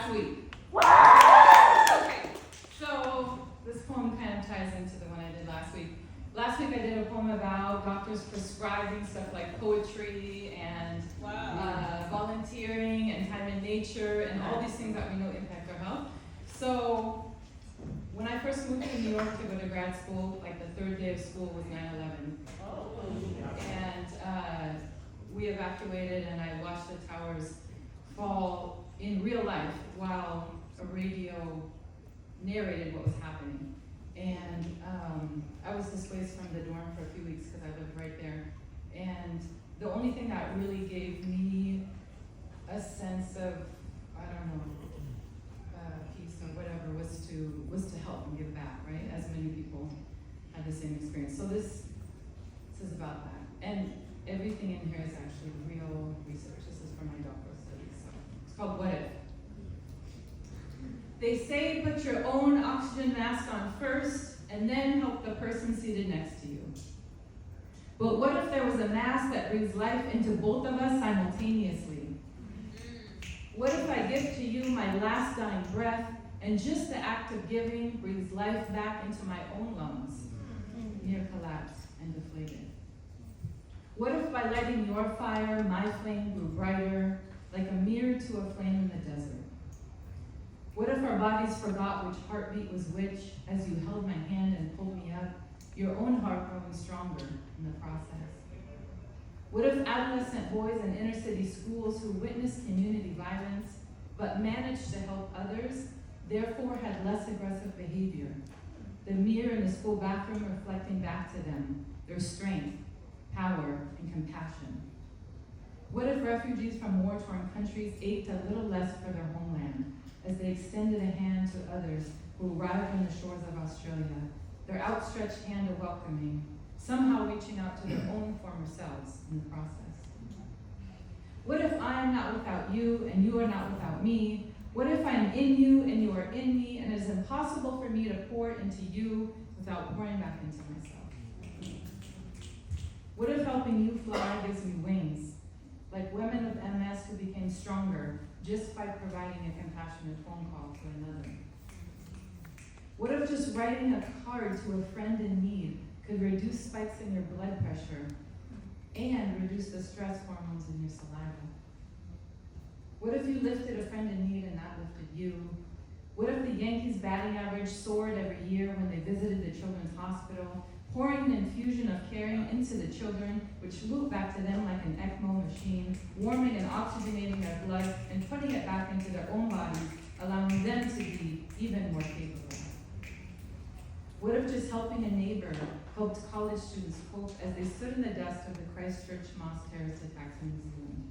last week. Okay, so this poem kind of ties into the one I did last week. Last week I did a poem about doctors prescribing stuff like poetry and volunteering and time in nature and all these things that we know impact our health. So when I first moved to New York to go to grad school, like the third day of school was 9/11. And we evacuated and I watched the towers fall in real life while a radio narrated what was happening. And I was displaced from the dorm for a few weeks because I lived right there. And the only thing that really gave me a sense of, I don't know, peace or whatever was to help and give back, right? As many people had the same experience. So this is about that. And everything in here is actually real research. This is from my doctoral studies. So it's called What If? They say put your own oxygen mask on first and then help the person seated next to you. But what if there was a mask that breathes life into both of us simultaneously? What if I give to you my last dying breath and just the act of giving breathes life back into my own lungs, near collapse and deflated? What if by lighting your fire, my flame grew brighter, like a mirror to a flame in the desert? What if our bodies forgot which heartbeat was which as you held my hand and pulled me up, your own heart growing stronger in the process? What if adolescent boys in inner city schools who witnessed community violence but managed to help others, therefore had less aggressive behavior? The mirror in the school bathroom reflecting back to them their strength, power, and compassion. What if refugees from war-torn countries ached a little less for their homeland as they extended a hand to others who arrived on the shores of Australia, their outstretched hand a welcoming, somehow reaching out to their own former selves in the process? What if I am not without you and you are not without me? What if I am in you and you are in me and it is impossible for me to pour into you without pouring back into myself? What if helping you fly gives me wings, like women with MS who became stronger just by providing a compassionate phone call to another? What if just writing a card to a friend in need could reduce spikes in your blood pressure and reduce the stress hormones in your saliva? What if you lifted a friend in need and that lifted you? What if the Yankees' batting average soared every year when they visited the children's hospital, pouring an infusion of caring into the children, which looped back to them like an ECMO machine, warming and oxygenating their blood and putting it back into their own bodies, allowing them to be even more capable? What if just helping a neighbor helped college students cope as they stood in the dust of the Christchurch mosque terrorist attacks in New Zealand?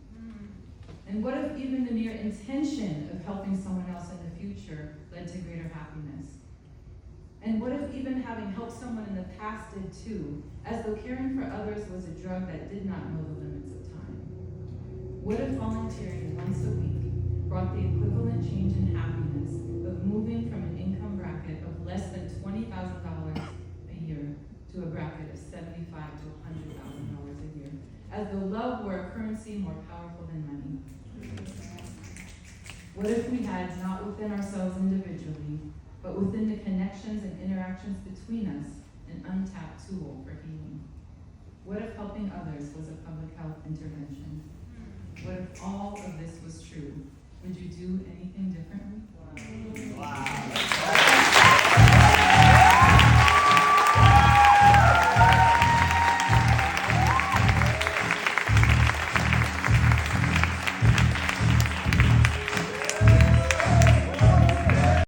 And what if even the mere intention of helping someone else in the future led to greater happiness? And what if even having helped someone in the past did too, as though caring for others was a drug that did not know the limits of time? What if volunteering once a week brought the equivalent change in happiness of moving from an income bracket of less than $20,000 a year to a bracket of $75,000 to $100,000 a year, as though love were a currency more powerful than money? What if we had, not within ourselves individually, but within the connections and interactions between us, an untapped tool for healing? What if helping others was a public health intervention? What if all of this was true? Would you do anything differently? Wow.